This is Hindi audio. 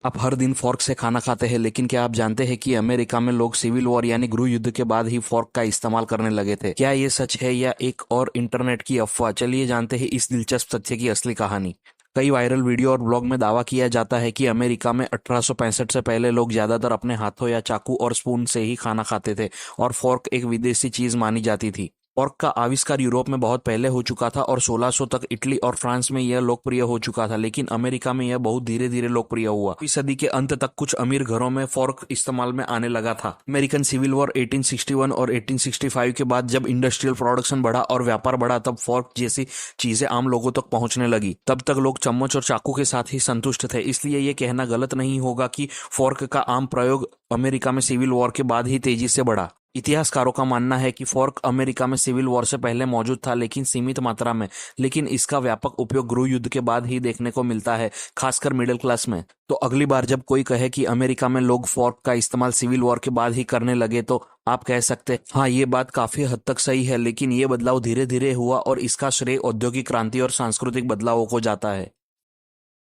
आप हर दिन फोर्क से खाना खाते हैं, लेकिन क्या आप जानते हैं कि अमेरिका में लोग सिविल वॉर यानी गृह युद्ध के बाद ही फोर्क का इस्तेमाल करने लगे थे? क्या ये सच है या एक और इंटरनेट की अफवाह? चलिए जानते हैं इस दिलचस्प तथ्य की असली कहानी। कई वायरल वीडियो और ब्लॉग में दावा किया जाता है कि अमेरिका में 1865 से पहले लोग ज्यादातर अपने हाथों या चाकू और स्पून से ही खाना खाते थे और फोर्क एक विदेशी चीज मानी जाती थी। फोर्क का आविष्कार यूरोप में बहुत पहले हो चुका था और 1600 तक इटली और फ्रांस में यह लोकप्रिय हो चुका था, लेकिन अमेरिका में यह बहुत धीरे धीरे लोकप्रिय हुआ। 20वीं सदी के अंत तक कुछ अमीर घरों में फोर्क इस्तेमाल में आने लगा था। अमेरिकन सिविल वॉर 1861 और 1865 के बाद जब इंडस्ट्रियल प्रोडक्शन बढ़ा और व्यापार बढ़ा, तब फोर्क जैसी चीजें आम लोगों तक पहुंचने लगी। तब तक लोग चम्मच और चाकू के साथ ही संतुष्ट थे, इसलिए यह कहना गलत नहीं होगा कि फोर्क का आम प्रयोग अमेरिका में सिविल वॉर के बाद ही तेजी से बढ़ा। इतिहासकारों का मानना है कि फोर्क अमेरिका में सिविल वॉर से पहले मौजूद था, लेकिन सीमित मात्रा में। लेकिन इसका व्यापक उपयोग गृह युद्ध के बाद ही देखने को मिलता है, खासकर मिडिल क्लास में। तो अगली बार जब कोई कहे कि अमेरिका में लोग फोर्क का इस्तेमाल सिविल वॉर के बाद ही करने लगे, तो आप कह सकते हाँ, ये बात काफी हद तक सही है, लेकिन ये बदलाव धीरे धीरे हुआ और इसका श्रेय औद्योगिक क्रांति और सांस्कृतिक बदलावों को जाता है।